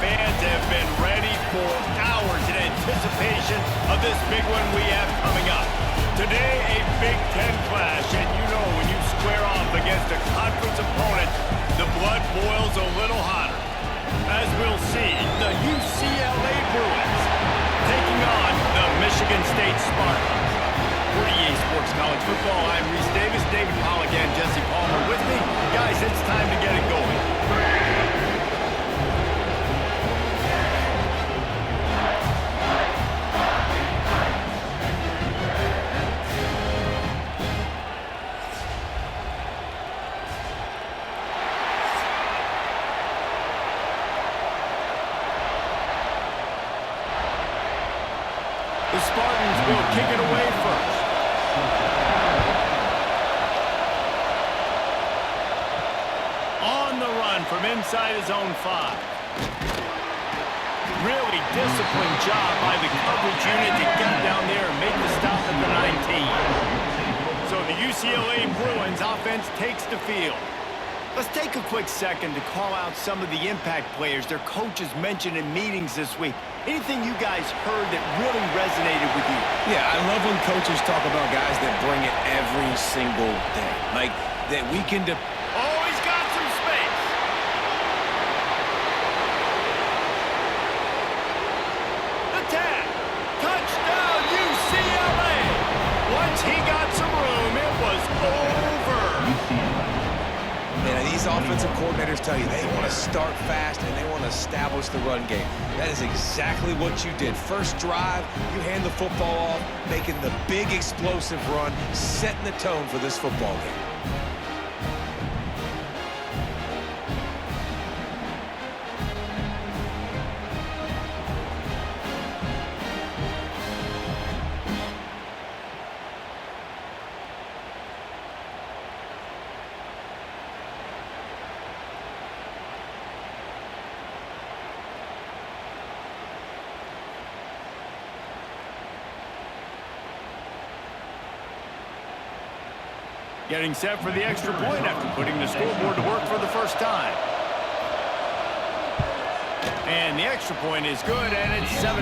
fans have been ready for hours in anticipation of this big one we have coming up. Today, a Big Ten clash, and you know when you square off against a conference opponent, the blood boils a little hotter. As we'll see, the UCLA Bruins taking on the Michigan State Spartans. For EA Sports College Football, I'm Reese Davis, David Pollock, and Jesse Palmer with me. Guys, it's time to get it going. The Spartans will kick it away first. On the run from inside his own 5. Really disciplined job by the coverage unit to get down there and make the stop at the 19. So the UCLA Bruins offense takes the field. Let's take a quick second to call out some of the impact players their coaches mentioned in meetings this week. Anything you guys heard that really resonated with you? Yeah, I love when coaches talk about guys that bring it every single day. Like, that we can... Oh, he's got some space. The tag. Touchdown, UCLA. Once he got some room, it was over. And these offensive coordinators tell you they want to start fast and they want to establish the run game. That is exactly what you did. First drive, you hand the football off, making the big explosive run, setting the tone for this football game. Getting set for the extra point after putting the scoreboard to work for the first time. And the extra point is good, and it's 7-0.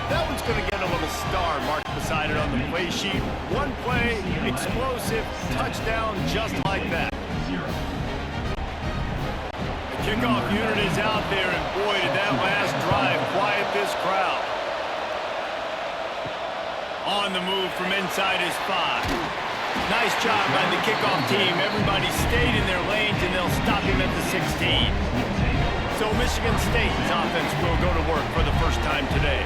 That one's going to get a little star marked beside it on the play sheet. One play, explosive, touchdown just like that. The kickoff unit is out there, and boy, did that last drive quiet this crowd. On the move from inside his 5. Nice job by the kickoff team. Everybody stayed in their lanes, and they'll stop him at the 16. So Michigan State's offense will go to work for the first time today.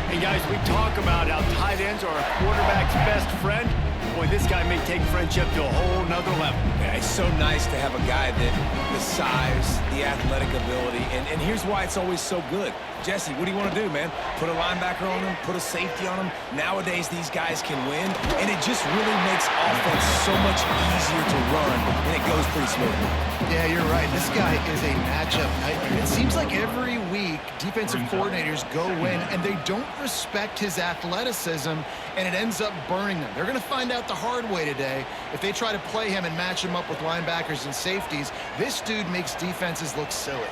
And guys, we talk about how tight ends are a quarterback's best friend. Boy, this guy may take friendship to a whole nother level. Yeah, it's so nice to have a guy that the size, the athletic ability, and here's why it's always so good. Jesse, what do you want to do, man? Put a linebacker on him, put a safety on him. Nowadays, these guys can win, and it just really makes offense so much easier to run, and it goes pretty smoothly. Yeah, you're right. This guy is a matchup nightmare. It seems like every week, defensive coordinators go in, and they don't respect his athleticism, and it ends up burning them. They're going to find out the hard way today. If they try to play him and match him up with linebackers and safeties, this dude makes defenses look silly.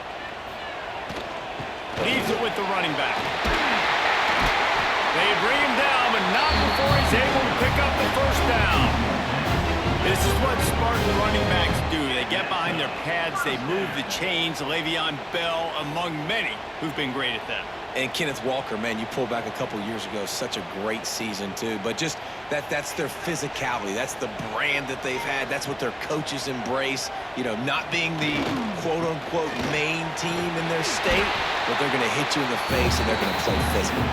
Leaves it with the running back. They bring him down, but not before he's able to pick up the first down. This is what Spartan running backs do. They get behind their pads, they move the chains. Le'Veon Bell among many who've been great at that. And Kenneth Walker, man, you pull back a couple years ago, such a great season too. But just that's their physicality. That's the brand that they've had. That's what their coaches embrace. You know, not being the quote-unquote main team in their state, but they're going to hit you in the face and they're going to play physical.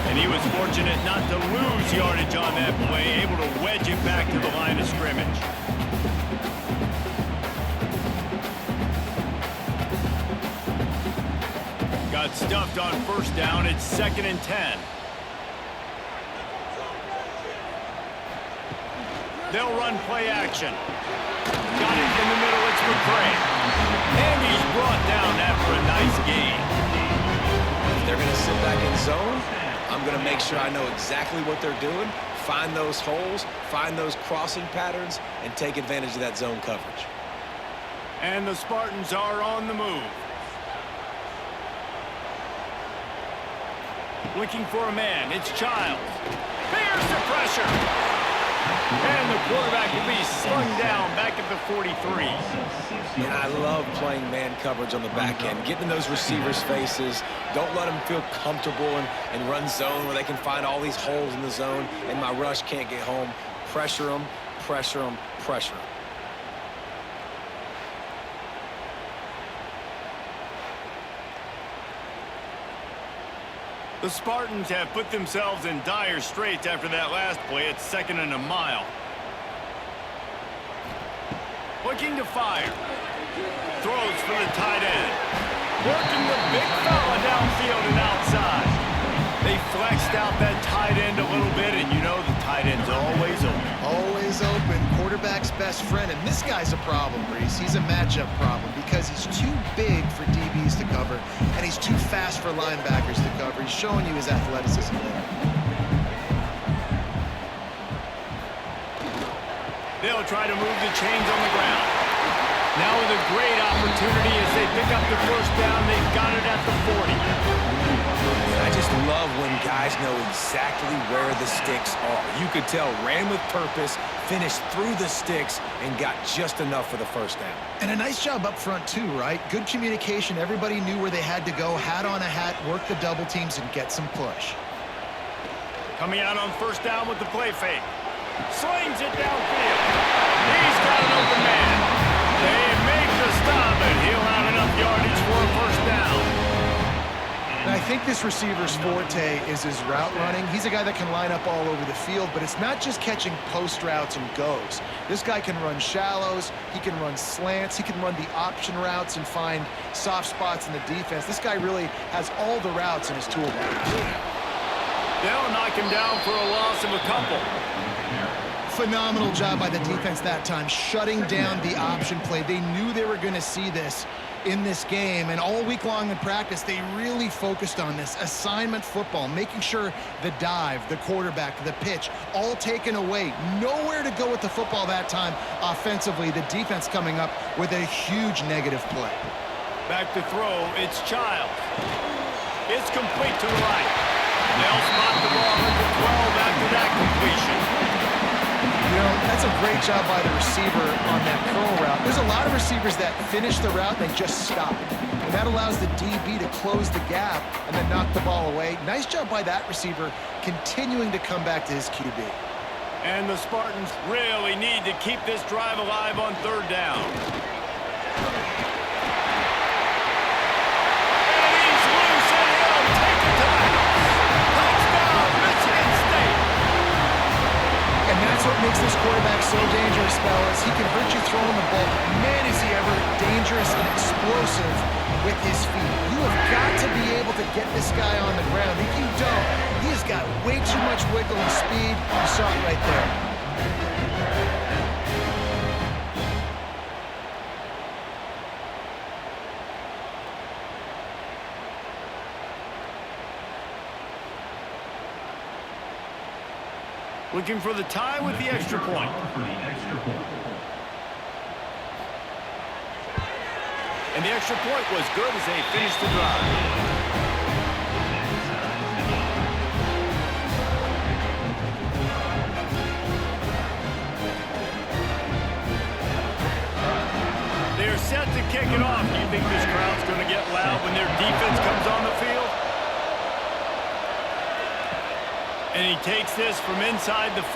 And he was fortunate not to lose yardage on that play, able to wedge it back to the line of scrimmage. Got stuffed on first down. It's 2nd and 10. They'll run play action. Got it in the middle. It's McCray. And he's brought down after a nice gain. If they're going to sit back in zone, I'm going to make sure I know exactly what they're doing, find those holes, find those crossing patterns, and take advantage of that zone coverage. And the Spartans are on the move. Looking for a man. It's Childs. Bears the pressure. And the quarterback will be slung down back at the 43. And I love playing man coverage on the back end, getting in those receivers' faces. Don't let them feel comfortable and run zone where they can find all these holes in the zone and my rush can't get home. Pressure them, pressure them, pressure them. The Spartans have put themselves in dire straits after that last play. It's 2nd and a mile. Looking to fire. Throws for the tight end. Working the big fella downfield and outside. They flexed out that tight end a little bit, and you know the tight end's always open. Always open. Quarterback's best friend. And this guy's a problem, Reese. He's a matchup problem because he's too big for DBs to cover, and he's too fast for linebackers to cover. He's showing you his athleticism there. They'll try to move the chains on the ground. Now with a great opportunity as they pick up the first down. They've got it at the 40. I just love when guys know exactly where the sticks are. You could tell, ran with purpose, finished through the sticks, and got just enough for the first down. And a nice job up front, too, right? Good communication. Everybody knew where they had to go. Hat on a hat, work the double teams, and get some push. Coming out on first down with the play fake. Slings it downfield. He's got an open man. They make the stop, and he'll have enough yardage for a first down. And I think this receiver's forte is his route running. He's a guy that can line up all over the field, but it's not just catching post routes and goes. This guy can run shallows, he can run slants, he can run the option routes and find soft spots in the defense. This guy really has all the routes in his toolbox. They'll knock him down for a loss of a couple. Phenomenal job by the defense that time, shutting down the option play. They knew they were going to see this in this game, and all week long in practice, they really focused on this assignment football, making sure the dive, the quarterback, the pitch, all taken away. Nowhere to go with the football that time offensively. The defense coming up with a huge negative play. Back to throw, it's Childs. It's complete to the right. They'll spot the ball at the 12 after that completion. You know, that's a great job by the receiver on that curl route. There's a lot of receivers that finish the route and they just stop. And that allows the DB to close the gap and then knock the ball away. Nice job by that receiver continuing to come back to his QB. And the Spartans really need to keep this drive alive on third down. And he's loose and he'll take it to the house. Touchdown, Michigan State. And that's what makes this quarterback so dangerous, fellas. He can hurt you throwing the ball. Man, is he ever dangerous and explosive with his feet. You have got to be able to get this guy on the ground. If you don't, he has got way too much wiggle and speed. You saw it right there. Looking for the tie with the extra point. And the extra point was good as they finished the drive. They're set to kick it off. Do you think this crowd's going to get loud when their defense comes on the field? And he takes this from inside the 5.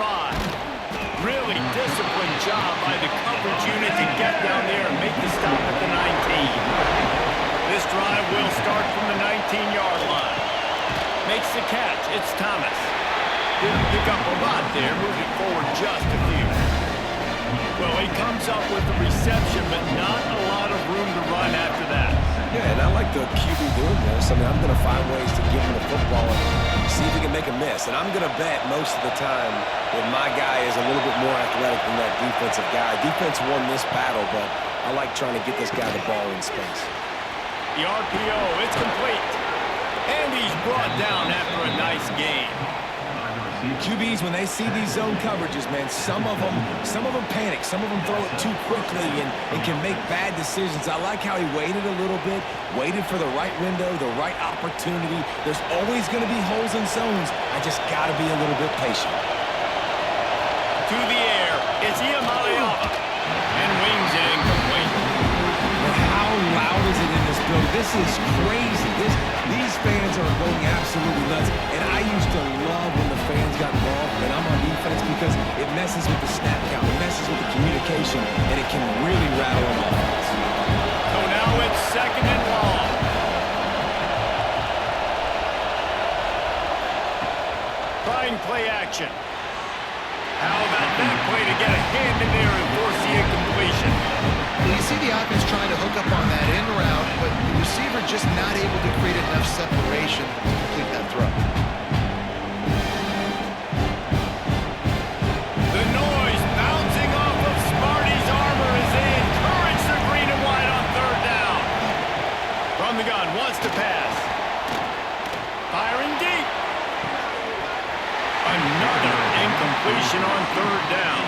Really disciplined job by the coverage unit to get down there and make the stop at the 19. This drive will start from the 19-yard line. Makes the catch. It's Thomas. Didn't pick up a lot there. Moved it forward just a few. Well, he comes up with the reception, but not a lot of room to run after that. Yeah, and I like the QB doing this. I mean, I'm going to find ways to give him the football and see if he can make a miss. And I'm going to bet most of the time that my guy is a little bit more athletic than that defensive guy. Defense won this battle, but I like trying to get this guy the ball in space. The RPO, it's complete. And he's brought down after a nice game. QBs, when they see these zone coverages, man, some of them panic. Some of them throw it too quickly and can make bad decisions. I like how he waited a little bit, waited for the right window, the right opportunity. There's always going to be holes in zones. I just got to be a little bit patient. To the air, it's Iamaleava, and wings it incomplete. But how loud is it in this building? This is crazy. These fans are going absolutely nuts. And I used to love when the fans got involved and I'm on defense because it messes with the snap count, it messes with the communication, and it can really rattle an offense. So now it's 2nd and long. Trying play action. How about that play to get a hand in there and force the incompletion? Well, you see the offense trying to hook up on that in route, but the receiver just not able to create enough separation to complete that throw. The noise bouncing off of Smarty's armor as they encourage the green and white on 3rd down. From the gun, wants to pass. Firing deep. Another incompletion on 3rd down.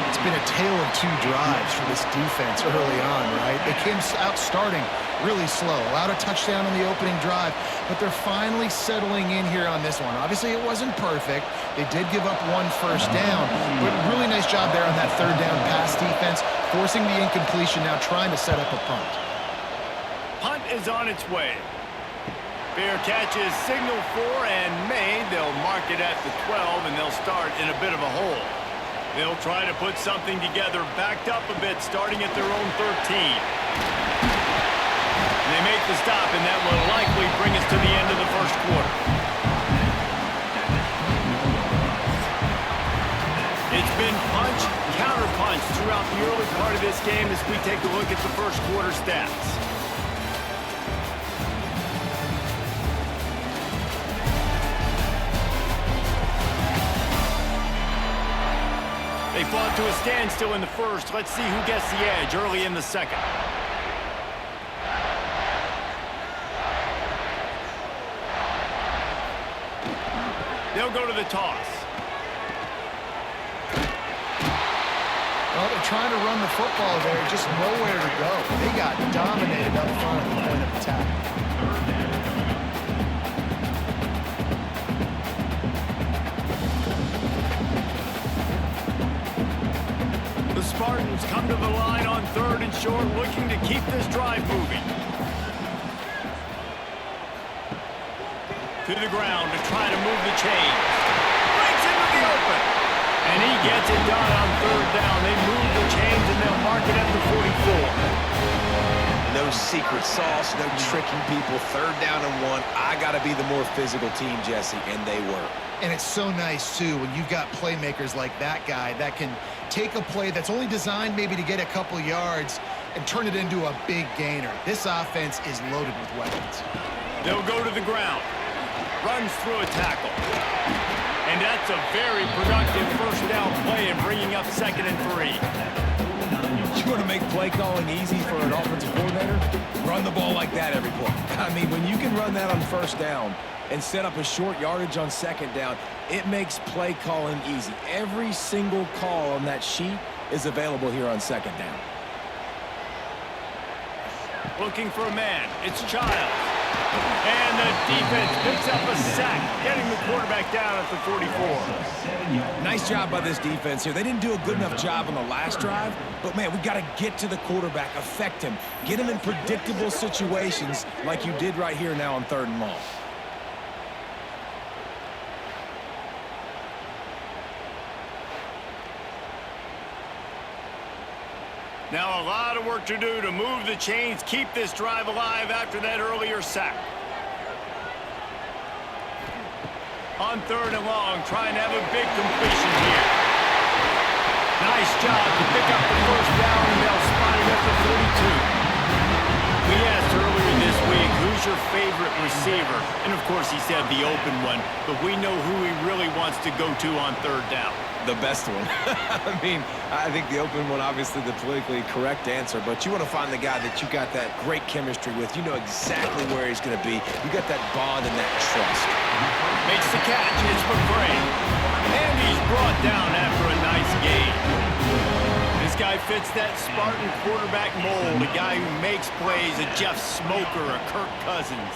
It's been a tale of 2 drives for this defense early on, right? They came out starting really slow, allowed a touchdown on the opening drive, but they're finally settling in here on this one. Obviously, it wasn't perfect. They did give up 1 first down, but really nice job there on that 3rd down pass defense, forcing the incompletion, now trying to set up a punt. Punt is on its way. Fair catch is signaled for and made. They'll mark it at the 12, and they'll start in a bit of a hole. They'll try to put something together, backed up a bit, starting at their own 13. They make the stop, and that will likely bring us to the end of the 1st quarter. It's been punch, counter-punch throughout the early part of this game as we take a look at the 1st quarter stats. They fought to a standstill in the 1st. Let's see who gets the edge early in the 2nd. They'll go to the toss. Well, they're trying to run the football there, just nowhere to go. They got dominated up front at the point of attack. The Spartans come to the line on 3rd and short, looking to keep this drive moving. To the ground to try to move the chains. Breaks into the open. And he gets it done on 3rd down. They move the chains and they'll mark it at the 44. No secret sauce, no tricking people. 3rd down and 1. I got to be the more physical team, Jesse, and they were. And it's so nice, too, when you've got playmakers like that guy that can take a play that's only designed maybe to get a couple yards and turn it into a big gainer. This offense is loaded with weapons. They'll go to the ground. Runs through a tackle. And that's a very productive 1st down play and bringing up 2nd and 3. You want to make play calling easy for an offensive coordinator? Run the ball like that every play. I mean, when you can run that on 1st down and set up a short yardage on 2nd down, it makes play calling easy. Every single call on that sheet is available here on 2nd down. Looking for a man. It's Childs. And the defense picks up a sack, getting the quarterback down at the 44. Nice job by this defense here. They didn't do a good enough job on the last drive, but, man, we got to get to the quarterback, affect him, get him in predictable situations like you did right here now on 3rd and long. Now a lot of work to do to move the chains, keep this drive alive after that earlier sack. On 3rd and long, trying to have a big completion here. Nice job to pick up the 1st down, and they'll spot it at the 42. We asked earlier this week, who's your favorite receiver? And of course he said the open one, but we know who he really wants to go to on 3rd down. The best one. I mean, I think the open one, obviously the politically correct answer, but you want to find the guy that you got that great chemistry with. You know exactly where he's going to be. You got that bond and that trust. Makes the catch. It's McCray. And he's brought down after a nice gain. This guy fits that Spartan quarterback mold. A guy who makes plays, a Jeff Smoker, a Kirk Cousins.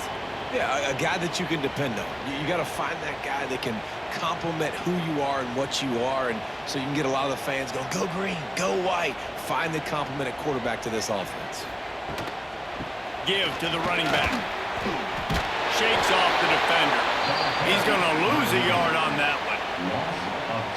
Yeah, a guy that you can depend on. You got to find that guy that can complement who you are and what you are, and so you can get a lot of the fans going, go green, go white. Find the complemented quarterback to this offense. Give to the running back. Shakes off the defender. He's going to lose a yard on that one.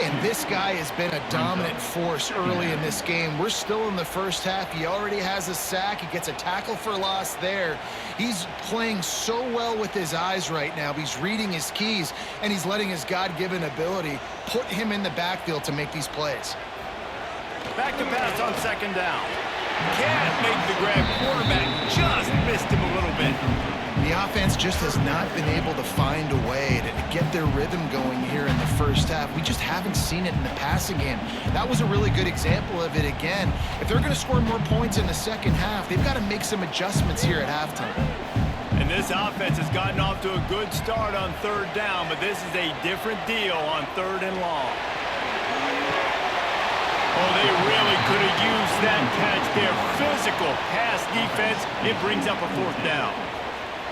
And this guy has been a dominant force early in this game. We're still in the first half. He already has a sack. He gets a tackle for loss there. He's playing so well with his eyes right now. He's reading his keys, and he's letting his God-given ability put him in the backfield to make these plays. Back to pass on second down. Can't make the grab. Quarterback just missed him a little bit. The offense just has not been able to find a way to get their rhythm going here in the first half. We just haven't seen it in the passing game. That was a really good example of it again. If they're going to score more points in the second half, they've got to make some adjustments here at halftime. And this offense has gotten off to a good start on third down, but this is a different deal on third and long. Oh, they really could have used that catch there. Physical pass defense. It brings up a fourth down.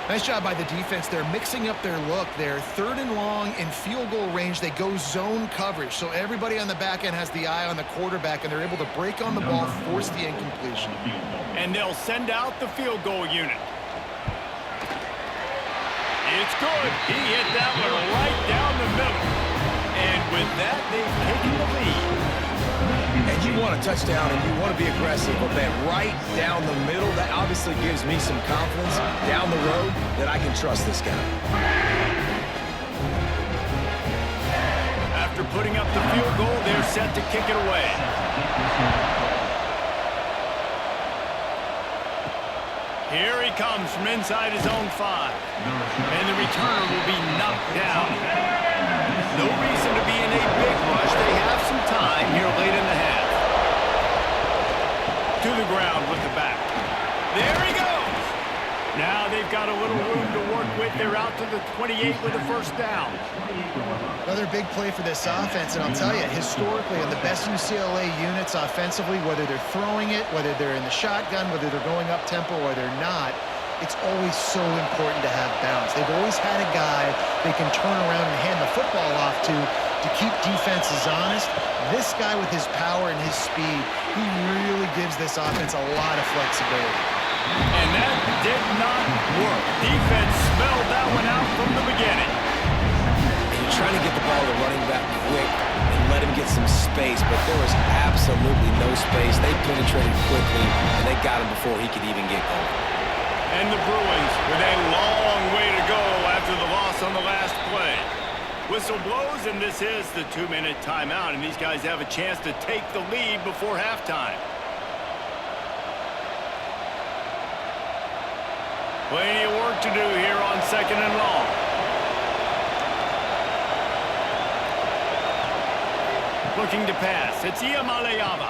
Nice job by the defense. They're mixing up their look. They're third and long in field goal range. They go zone coverage, so everybody on the back end has the eye on the quarterback, and they're able to break on the ball, force the incompletion. And they'll send out the field goal unit. It's good. He hit that one right down the middle. And with that, they've taken the lead. And you want a touchdown, and you want to be aggressive, but man, right down the middle, that obviously gives me some confidence down the road that I can trust this guy. After putting up the field goal, they're set to kick it away. Here he comes from inside his own 5. And the returner will be knocked down. No reason to be in a big rush. They have some time here late in the half. To the ground with the back. There he goes. Now they've got a little room to work with. They're out to the 28 with a first down. Another big play for this offense, and I'll tell you, historically, in the best UCLA units offensively, whether they're throwing it, whether they're in the shotgun, whether they're going up-tempo or they're not, it's always so important to have balance. They've always had a guy they can turn around and hand the football off to keep defenses honest. This guy with his power and his speed, he really gives this offense a lot of flexibility. And that did not work. Defense smelled that one out from the beginning. And you're trying to get the ball to running back quick and let him get some space, but there was absolutely no space. They penetrated quickly, and they got him before he could even get going. And the Bruins with a long way to go after the loss on the last play. Whistle blows, and this is the 2-minute timeout, and these guys have a chance to take the lead before halftime. Plenty of work to do here on second and long. Looking to pass. It's Iamaleava.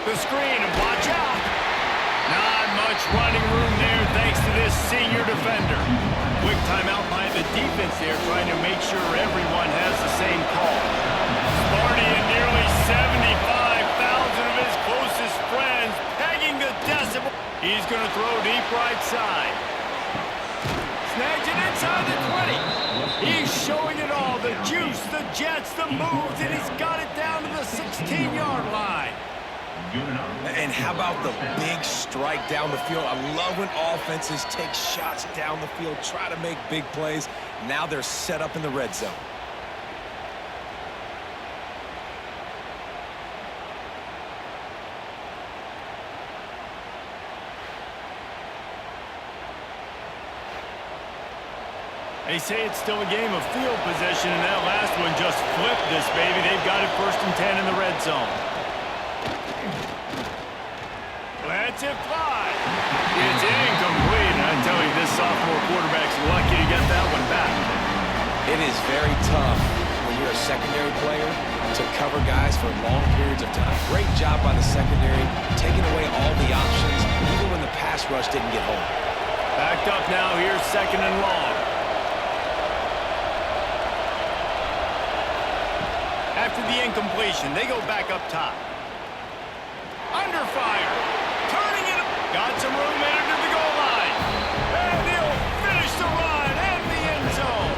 The screen, and watch out. Not much running room there thanks to this senior defender. Quick timeout by the defense there, trying to make sure everyone has the same call. Sparty and nearly 75,000 of his closest friends pegging the decibel. He's going to throw deep right side. Snags it inside the 20. He's showing it all. The juice, the jets, the moves, and he's got it down to the 16-yard line. And how about the big strike down the field? I love when offenses take shots down the field, try to make big plays. Now they're set up in the red zone. They say it's still a game of field possession, and that last one just flipped this baby. They've got it 1st and 10 in the red zone. Lets it fly. It's incomplete. I tell you, this sophomore quarterback's lucky to get that one back. It is very tough when you're a secondary player to cover guys for long periods of time. Great job by the secondary, taking away all the options, even when the pass rush didn't get home. Backed up now. Here's second and long. the incompletion. They go back up top. Under fire. Turning it. Got some room headed to the goal line. And he'll finish the run and the end zone.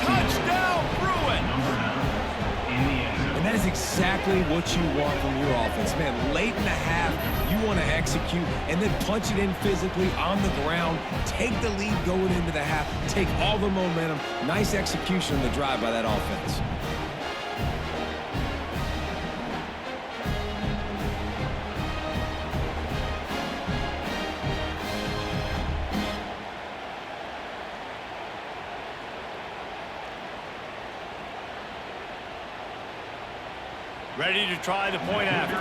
Touchdown, Bruins. And that is exactly what you want from your offense, man. Late in the half, you want to execute and then punch it in physically on the ground. Take the lead going into the half. Take all the momentum. Nice execution on the drive by that offense. Ready to try the point after.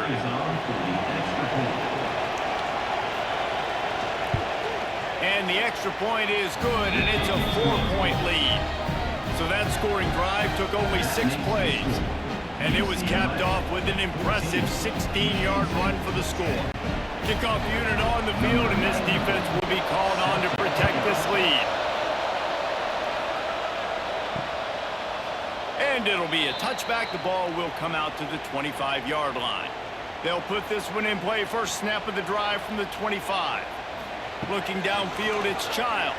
And the extra point is good, and it's a 4-point lead. So that scoring drive took only 6 plays. And it was capped off with an impressive 16-yard run for the score. Kickoff unit on the field, and this defense will be called on to protect this lead. And it'll be a touchback. The ball will come out to the 25-yard line. They'll put this one in play. First snap of the drive from the 25. Looking downfield, it's Child.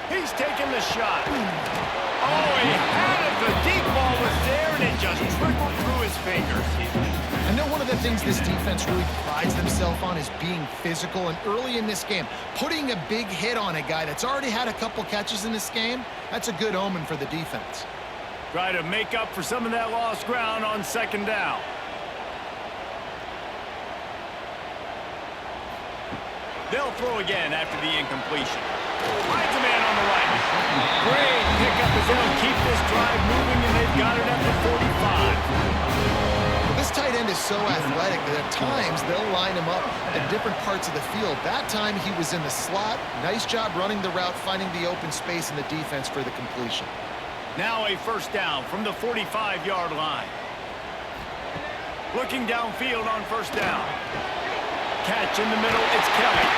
He's taking the shot. Oh, he had it. The deep ball was there, and it just trickled through his fingers. I know one of the things this defense really prides themselves on is being physical, and early in this game, putting a big hit on a guy that's already had a couple catches in this game, that's a good omen for the defense. Try to make up for some of that lost ground on second down. They'll throw again after the incompletion. Finds a man on the right. Great pickup as they'll keep this drive moving, and they've got it at the 45. This tight end is so athletic that at times they'll line him up at different parts of the field. That time he was in the slot. Nice job running the route, finding the open space in the defense for the completion. Now a first down from the 45-yard line. Looking downfield on first down. Catch in the middle, it's Kelly.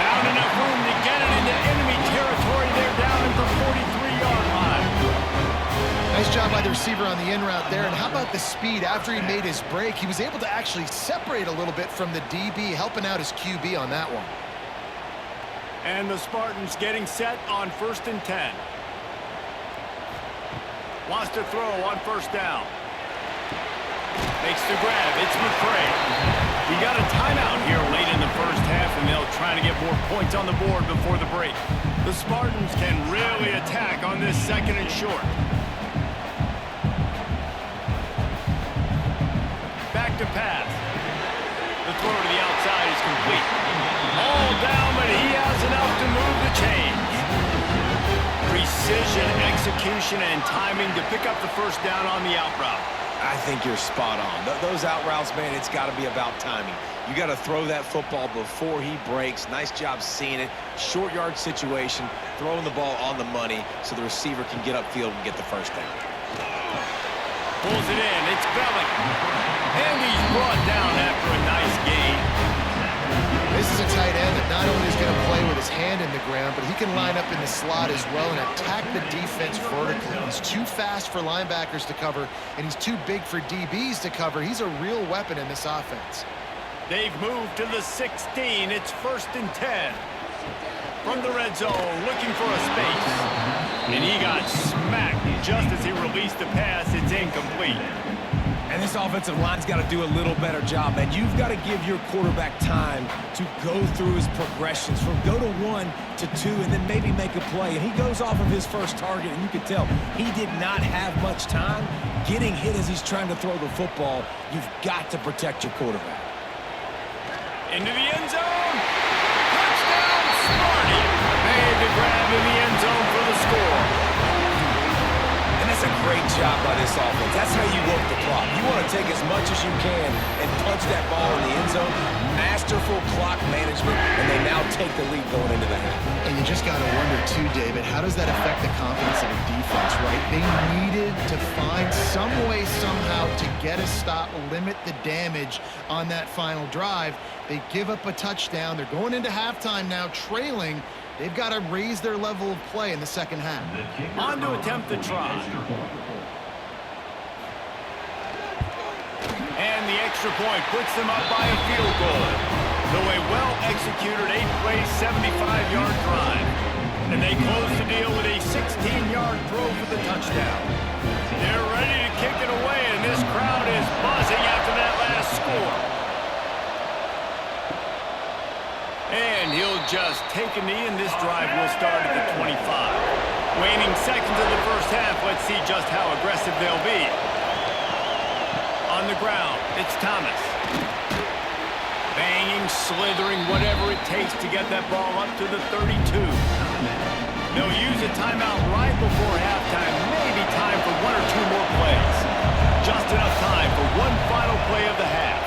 Found enough room to get it into enemy territory. They're down at the 43-yard line. Nice job by the receiver on the in route there. And how about the speed after he made his break? He was able to actually separate a little bit from the DB, helping out his QB on that one. And the Spartans getting set on 1st and 10. Wants to throw on first down. Makes the grab. It's McCray. We got a timeout here late in the first half, and they'll try to get more points on the board before the break. The Spartans can really attack on this 2nd and short. Back to pass. The throw to the outside is complete. All down, but he has enough to move the chains. Precision, execution, and timing to pick up the first down on the out route. I think you're spot on. Those out routes, man, it's got to be about timing. You got to throw that football before he breaks. Nice job seeing it. Short yard situation, throwing the ball on the money so the receiver can get upfield and get the first down. Pulls it in. It's Bellick. And he's brought down after a nice gain. This is a tight end that not only is going to play with his hand in the ground, but he can line up in the slot as well and attack the defense vertically. He's too fast for linebackers to cover, and he's too big for DBs to cover. He's a real weapon in this offense. They've moved to the 16. It's 1st and 10. From the red zone, looking for a space. And he got smacked just as he released the pass. It's incomplete. And this offensive line's got to do a little better job, man. You've got to give your quarterback time to go through his progressions from go to 1 to 2 and then maybe make a play. And he goes off of his first target, and you can tell he did not have much time getting hit as he's trying to throw the football. You've got to protect your quarterback. Into the end zone. Touchdown, Sparty. Made the grab in the end zone for the score. And that's a great job by this offense. That's how you work the clock. You want to take as much as you can and punch that ball in the end zone. Masterful clock management, and they now take the lead going into the half. And you just got to wonder, too, David, how does that affect the confidence of a defense, right? They needed to find some way, somehow, to get a stop, limit the damage on that final drive. They give up a touchdown. They're going into halftime now, trailing. They've got to raise their level of play in the second half. On to attempt the try. extra point puts them up by a field goal. Though a well-executed 8-play, 75-yard drive. And they close the deal with a 16-yard throw for the touchdown. They're ready to kick it away, and this crowd is buzzing after that last score. And he'll just take a knee, and this drive will start at the 25. Waning seconds of the first half, let's see just how aggressive they'll be. On the ground, it's Thomas. Banging, slithering, whatever it takes to get that ball up to the 32. They'll use a timeout right before halftime. Maybe time for one or two more plays. Just enough time for one final play of the half.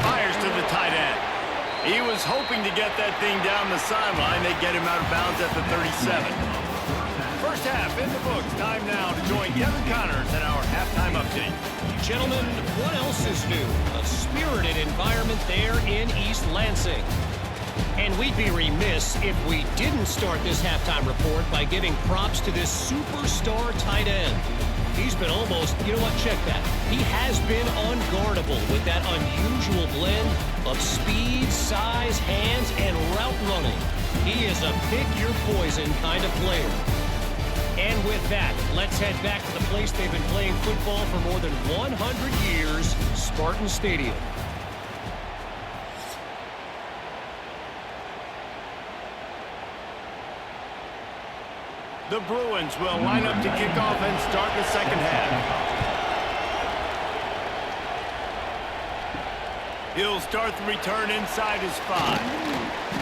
Fires to the tight end. He was hoping to get that thing down the sideline. They get him out of bounds at the 37. First half in the books. Time now to join Kevin Connors in our halftime update. Gentlemen, what else is new? A spirited environment there in East Lansing. And we'd be remiss if we didn't start this halftime report by giving props to this superstar tight end. He's been almost, you know what, check that. He has been unguardable with that unusual blend of speed, size, hands, and route running. He is a pick-your-poison kind of player. And with that, let's head back to the place they've been playing football for more than 100 years, Spartan Stadium. The Bruins will line up to kick off and start the second half. He'll start the return inside his 5.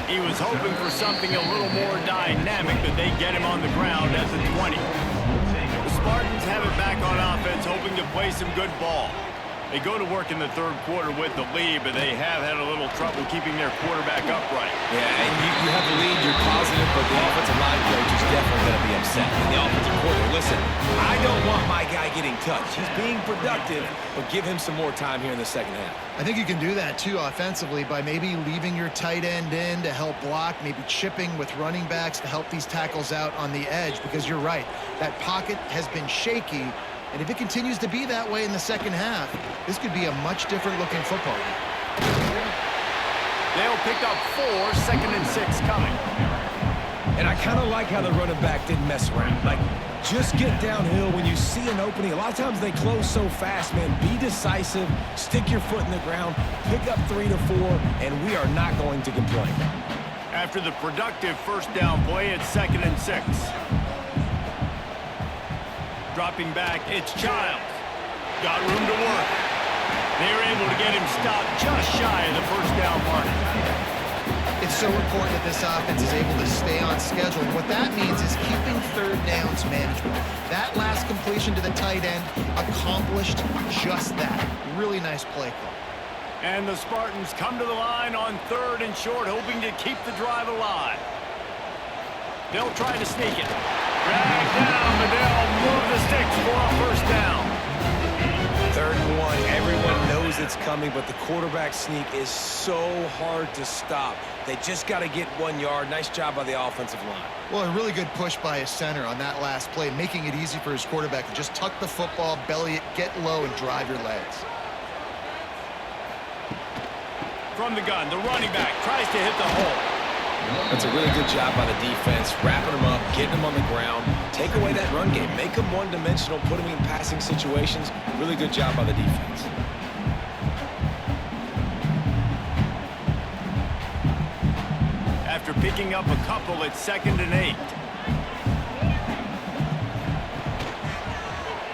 He was hoping for something a little more dynamic, but they get him on the ground at the 20. The Spartans have it back on offense, hoping to play some good ball. They go to work in the third quarter with the lead, but they have had a little trouble keeping their quarterback upright. Yeah, and you have the lead, you're positive, but the offensive line coach is definitely going to be upset. And the offensive coordinator, listen, I don't want my guy getting touched. He's being productive, but give him some more time here in the second half. I think you can do that, too, offensively, by maybe leaving your tight end in to help block, maybe chipping with running backs to help these tackles out on the edge, because you're right, that pocket has been shaky. And if it continues to be that way in the second half, this could be a much different looking football game. They'll pick up 4, second and 6 coming. And I kind of like how the running back didn't mess around. Like, just get downhill when you see an opening. A lot of times they close so fast, man. Be decisive, stick your foot in the ground, pick up 3 to 4, and we are not going to complain. After the productive first down play, it's second and 6. Dropping back, it's Childs. Got room to work. They were able to get him stopped just shy of the first down mark. It's so important that this offense is able to stay on schedule. What that means is keeping third downs management. That last completion to the tight end accomplished just that. Really nice play call. And the Spartans come to the line on third and short, hoping to keep the drive alive. They'll try to sneak it. Drag down, but they'll move the sticks for a first down. 3rd and 1. Everyone knows it's coming, but the quarterback sneak is so hard to stop. They just got to get 1 yard. Nice job by the offensive line. Well, a really good push by his center on that last play, making it easy for his quarterback to just tuck the football, belly it, get low, and drive your legs. From the gun, the running back tries to hit the hole. That's a really good job by the defense, wrapping them up, getting them on the ground, take away that run game, make them one-dimensional, put them in passing situations. Really good job by the defense. After picking up a couple, it's second and 8.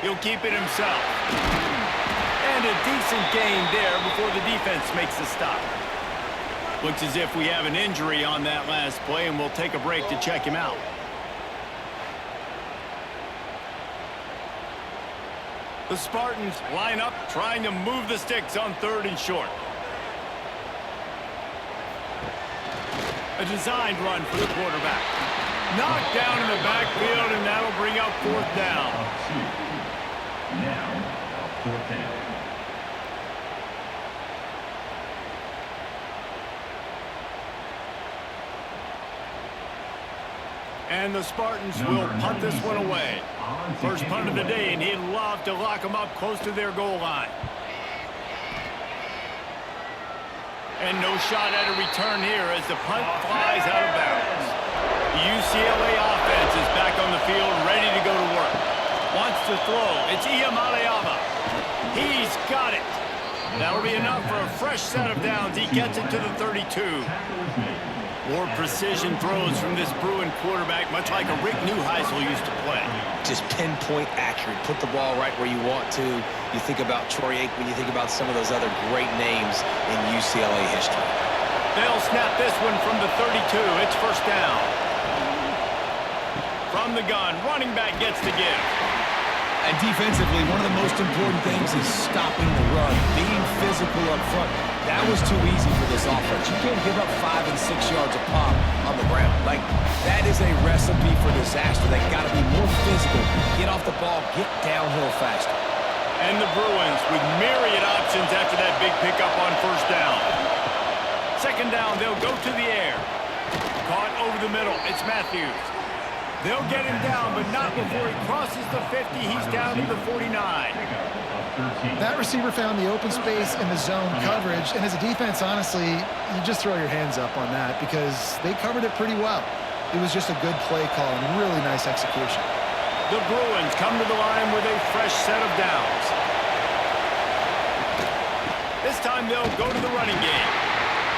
He'll keep it himself. And a decent gain there before the defense makes the stop. Looks as if we have an injury on that last play, and we'll take a break to check him out. The Spartans line up, trying to move the sticks on third and short. A designed run for the quarterback. Knocked down in the backfield, and that'll bring up 4th down. Now, 4th down. And the Spartans will punt this one away. First punt of the day, and he'd love to lock them up close to their goal line. And no shot at a return here as the punt flies out of bounds. The UCLA offense is back on the field, ready to go to work. Wants to throw. It's Iamaleava. He's got it. That'll be enough for a fresh set of downs. He gets it to the 32. More precision throws from this Bruin quarterback, much like a Rick Neuheisel used to play. Just pinpoint accurate. Put the ball right where you want to. You think about Troy Aikman, you think about some of those other great names in UCLA history. They'll snap this one from the 32. It's first down. From the gun, running back gets the give. And defensively, one of the most important things is stopping the run, being physical up front. That was too easy for this offense. You can't give up 5 and 6 yards a pop on the ground. Like, that is a recipe for disaster. They got to be more physical, get off the ball, get downhill faster. And the Bruins with myriad options after that big pickup on first down. Second down, they'll go to the air. Caught over the middle. It's Matthews. They'll get him down, but not before he crosses the 50. He's down to the 49. That receiver found the open space in the zone coverage, and as a defense, honestly, you just throw your hands up on that because they covered it pretty well. It was just a good play call and really nice execution. The Bruins come to the line with a fresh set of downs. This time they'll go to the running game.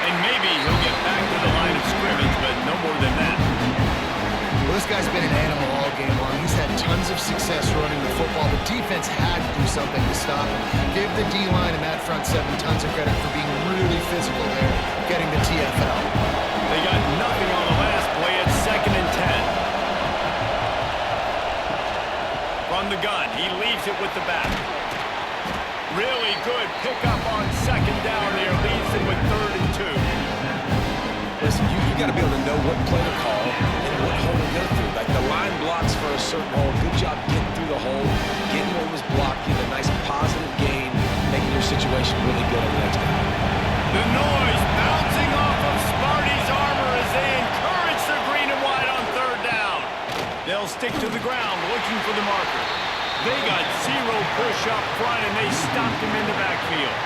And maybe he'll get back to the line of scrimmage, but no more than that. Well, this guy's been an animal all game long. He's had tons of success running the football. The defense had to do something to stop him. Give the D-line and that front seven tons of credit for being really physical there, getting the TFL. They got nothing on the last play. It's 2nd and 10. From the gun, he leaves it with the back. Really good pickup on second down there. Leaves it with 3rd and 2. Listen, you got to be able to know what play to call and what hole to go through. Like the line blocks for a certain hole. Good job getting through the hole, getting what was blocked, getting a nice positive gain, making your situation really good on the next down. The noise bouncing off of Sparty's armor as they encourage the green and white on 3rd down. They'll stick to the ground looking for the marker. They got 0 push up front and they stopped him in the backfield.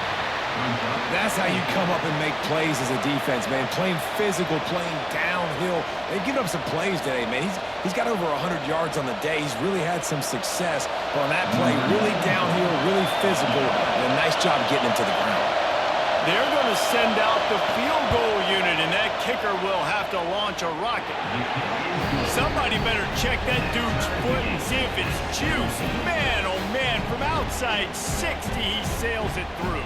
That's how you come up and make plays as a defense, man. Playing physical, playing downhill. They've given up some plays today, man. He's got over 100 yards on the day. He's really had some success. But on that play, really downhill, really physical, and a nice job getting him to the ground. They're going to send out the field goal unit, and that kicker will have to launch a rocket. Somebody better check that dude's foot and see if it's juice. Man, oh man, from outside 60, he sails it through.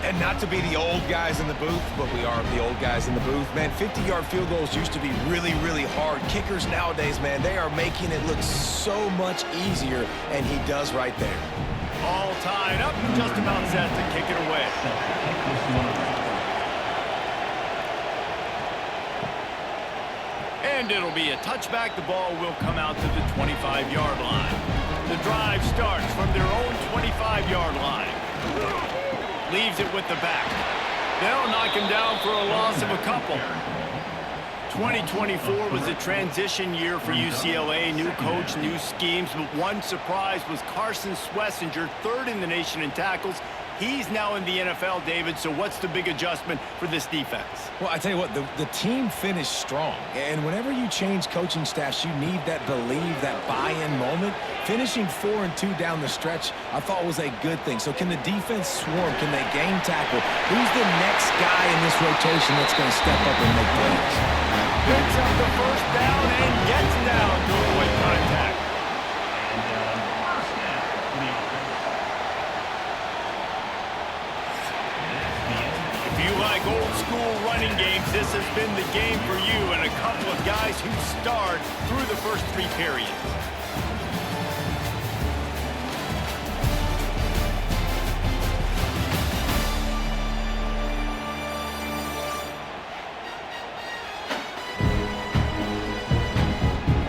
And not to be the old guys in the booth, but we are the old guys in the booth, man. 50-yard field goals used to be really, really hard. Kickers nowadays, man, they are making it look so much easier, and he does right there. All tied up, just about set to kick it away. And it'll be a touchback. The ball will come out to the 25-yard line. The drive starts from their own 25-yard line. Leaves it with the back. They'll knock him down for a loss of a couple. 2024 was a transition year for UCLA. New coach, new schemes, but one surprise was Carson Schlesinger, 3rd in the nation in tackles. He's now in the NFL, David, so what's the big adjustment for this defense? Well, I tell you what, the team finished strong. And whenever you change coaching staffs, you need that believe, that buy-in moment. Finishing 4-2 down the stretch, I thought was a good thing. So can the defense swarm? Can they game tackle? Who's the next guy in this rotation that's going to step up and make plays? Picks up the first down and gets down to avoid contact. If you like old school running games, this has been the game for you and a couple of guys who starred through the first 3 periods.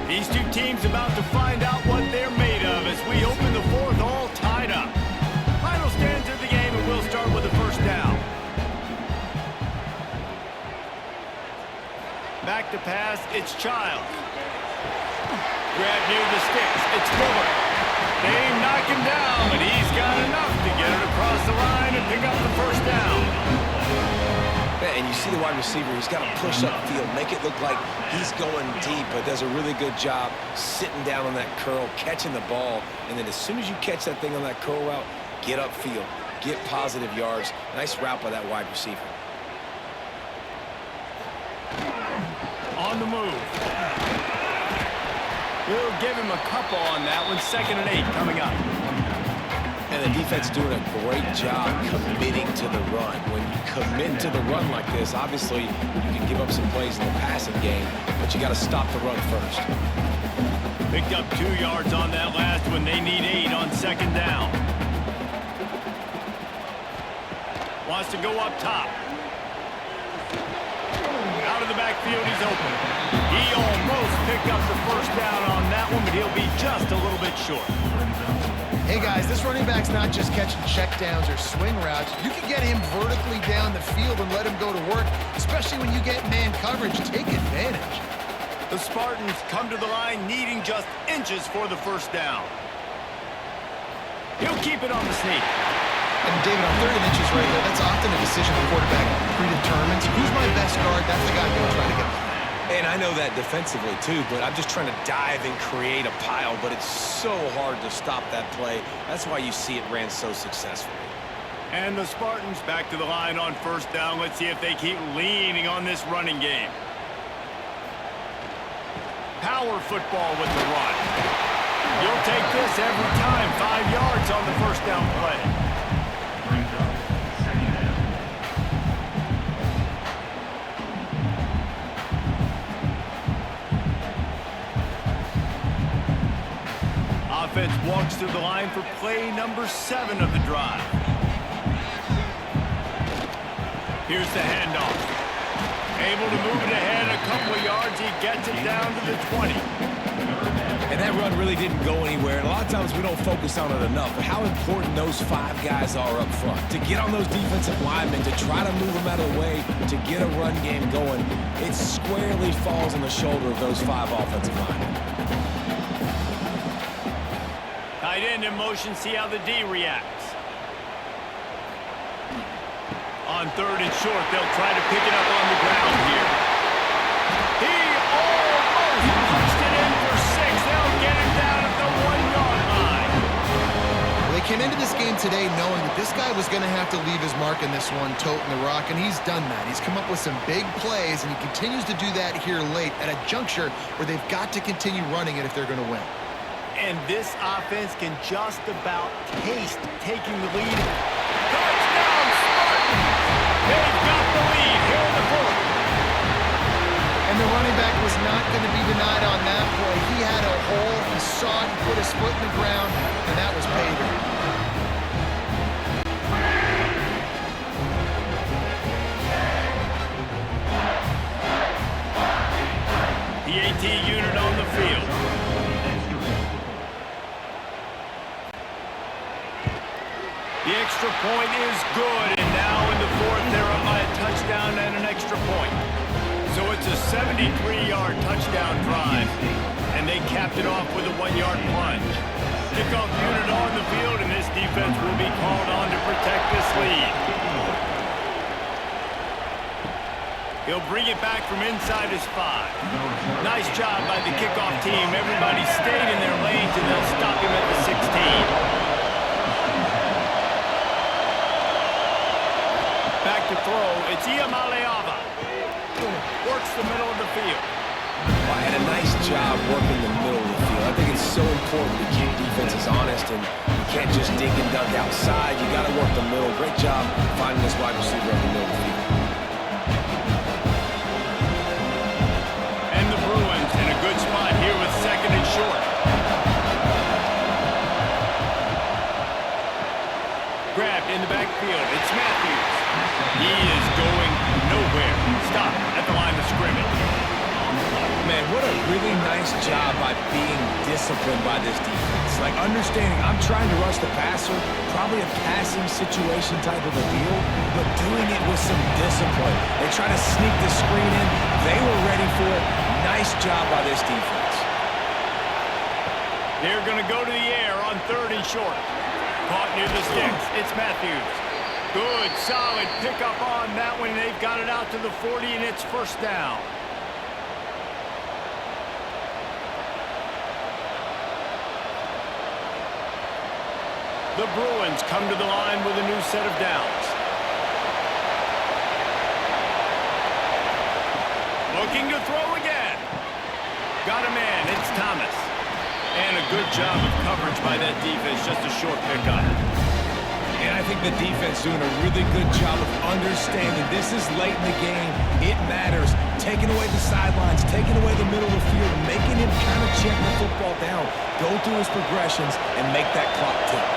These two teams about to find out what they're made of as we open the 4th all tied up. Final stands of the game, and we'll start with the first down. Back to pass, it's Child. grab near the sticks. It's Fuller. They knock him down, but he's got enough to get it across the line and pick up the first down. And you see the wide receiver, he's got to push upfield, make it look like he's going deep, but does a really good job sitting down on that curl, catching the ball, and then as soon as you catch that thing on that curl route, get upfield, get positive yards. Nice route by that wide receiver. On the move. We'll give him a couple on that one. 2nd and 8 coming up. And the defense doing a great job committing to the run. When you commit to the run like this, obviously you can give up some plays in the passing game, but you got to stop the run first. Picked up 2 yards on that last one. They need 8 on 2nd down. Wants to go up top. Out of the backfield, he's open. He almost picked up the first down on that one, but he'll be just a little bit short. Hey guys, this running back's not just catching checkdowns or swing routes. You can get him vertically down the field and let him go to work, especially when you get man coverage. Take advantage. The Spartans come to the line needing just inches for the first down. He'll keep it on the sneak. And David, on 3rd and inches right there, that's often a decision the quarterback predetermines. Who's my best guard? That's the guy I'm going to try to get. And I know that defensively too, but I'm just trying to dive and create a pile, but it's so hard to stop that play. That's why you see it ran so successfully. And the Spartans back to the line on 1st down. Let's see if they keep leaning on this running game. Power football with the run. You'll take this every time. 5 yards on the 1st down play. Offense walks through the line for play number 7 of the drive. Here's the handoff. Able to move it ahead a couple of yards. He gets it down to the 20. And that run really didn't go anywhere. And a lot of times we don't focus on it enough, but how important those 5 guys are up front. To get on those defensive linemen, to try to move them out of the way, to get a run game going, it squarely falls on the shoulder of those 5 offensive linemen. Tight end in motion, see how the D reacts. On 3rd and short, they'll try to pick it up on the ground here. He almost punched it in for 6. They'll get him down at the 1-yard line. Well, they came into this game today knowing that this guy was going to have to leave his mark in this one, toting the rock, and he's done that. He's come up with some big plays, and he continues to do that here late at a juncture where they've got to continue running it if they're going to win. And this offense can just about taste taking the lead. Touchdown, Spartans! They've got the lead here in the 4th. And the running back was not going to be denied on that play. He had a hole, he saw it, he put his foot in the ground, and that was payback. The AT unit on the field. The extra point is good, and now in the 4th, they're up by a touchdown and an extra point. So it's a 73-yard touchdown drive, and they capped it off with a 1-yard plunge. Kickoff unit on the field, and this defense will be called on to protect this lead. He'll bring it back from inside his 5. Nice job by the kickoff team. Everybody stayed in their lanes, and they'll stop him at the 16. Back to throw, it's Iamaleava. Works the middle of the field. Well, and a nice job working the middle of the field. I think it's so important to keep defenses honest, and you can't just dig and dunk outside. You got to work the middle. Great job finding this wide receiver in the middle of the field. And the Bruins in a good spot here with 2nd and short. Grabbed in the backfield, it's Matthews. He is going nowhere. Stop at the line of scrimmage. Man, what a really nice job by being disciplined by this defense. Like understanding I'm trying to rush the passer, probably a passing situation type of a deal, but doing it with some discipline. They try to sneak the screen in. They were ready for it. Nice job by this defense. They're going to go to the air on 3rd and short. Caught near the sticks. It's Matthews. Good, solid pickup on that one. They've got it out to the 40, and it's 1st down. The Bruins come to the line with a new set of downs. Looking to throw again. Got a man. It's Thomas. And a good job of coverage by that defense. Just a short pickup. And I think the defense doing a really good job of understanding this is late in the game. It matters. Taking away the sidelines, taking away the middle of the field, making him kind of check the football down, go through his progressions, and make that clock tick.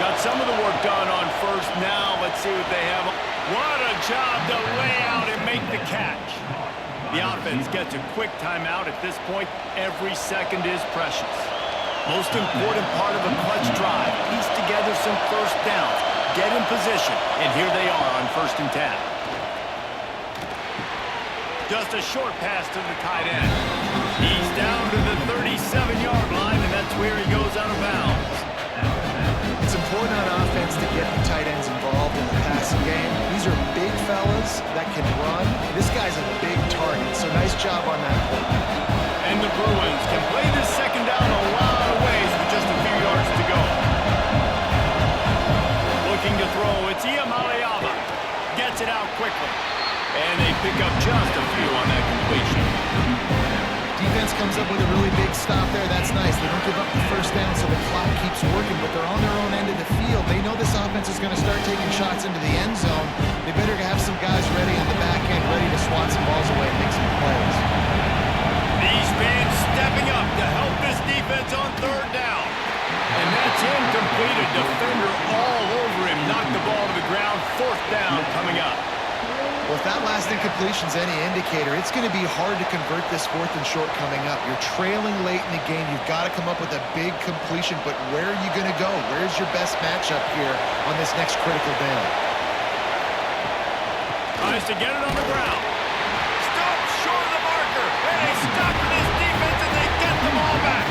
Got some of the work done on 1st. Now let's see what they have. What a job to lay out and make the catch. The offense gets a quick timeout. At this point, every second is precious. Most important part of a clutch drive. Piece together some 1st downs. Get in position. And here they are on 1st and 10. Just a short pass to the tight end. He's down to the 37-yard line, and that's where he goes out of bounds. It's important on offense to get the tight ends involved in the passing game. These are big fellas that can run. This guy's a big target, so nice job on that play. And the Bruins can play this 2nd down a lot of ways with just a few yards to go. Looking to throw, it's Ncaa. Gets it out quickly. And they pick up just a few on that completion. Defense comes up with a really big stop there. That's nice. They don't give up the 1st down, so the clock keeps working, but they're on their own end of the field. They know this offense is going to start taking shots into the end zone. They better have some guys ready on the back end, ready to swat some balls away and make some plays. These fans stepping up to help this defense on 3rd down. And that's incomplete. A defender all over him. Knocked the ball to the ground. 4th down coming up. Well, if that last incompletion's any indicator, it's going to be hard to convert this 4th and short coming up. You're trailing late in the game. You've got to come up with a big completion, but where are you going to go? Where's your best matchup here on this next critical down? Tries to get it on the ground. Stops short of the marker. And they stop in his defense, and they get the ball back.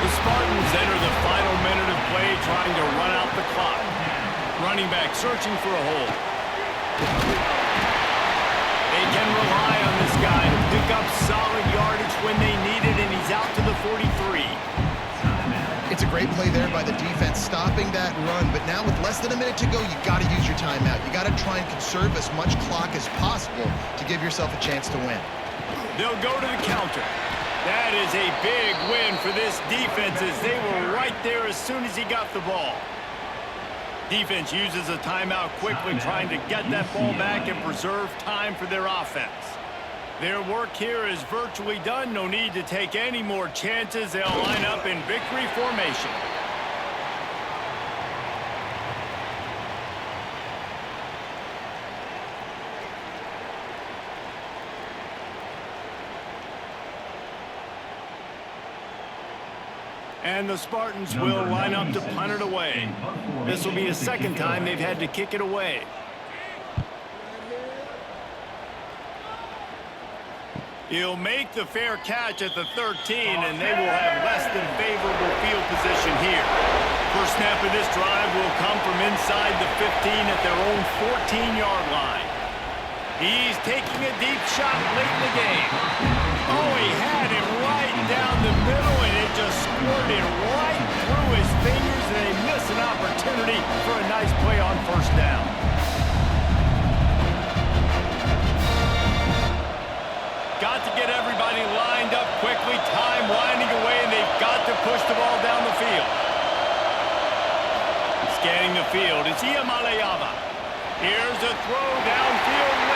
The Spartans enter the final minute of play, trying to run out the clock. Running back searching for a hole. They can rely on this guy to pick up solid yardage when they need it, and he's out to the 43. It's a great play there by the defense, stopping that run, but now with less than a minute to go, you got to use your timeout. You got to try and conserve as much clock as possible to give yourself a chance to win. They'll go to the counter. That is a big win for this defense, as they were right there as soon as he got the ball. Defense uses a timeout quickly, trying to get that ball back and preserve time for their offense. Their work here is virtually done. No need to take any more chances. They'll line up in victory formation. And the Spartans will line up to punt it away. This will be the 2nd time they've had to kick it away. He'll make the fair catch at the 13, and they will have less than favorable field position here. First snap of this drive will come from inside the 15 at their own 14-yard line. He's taking a deep shot late in the game. Oh, he had it right down the middle, and it just squirted right through his fingers, and they miss an opportunity for a nice play on 1st down. Got to get everybody lined up quickly, time winding away, and they've got to push the ball down the field. Scanning the field, it's Ncaa. Here's a throw downfield.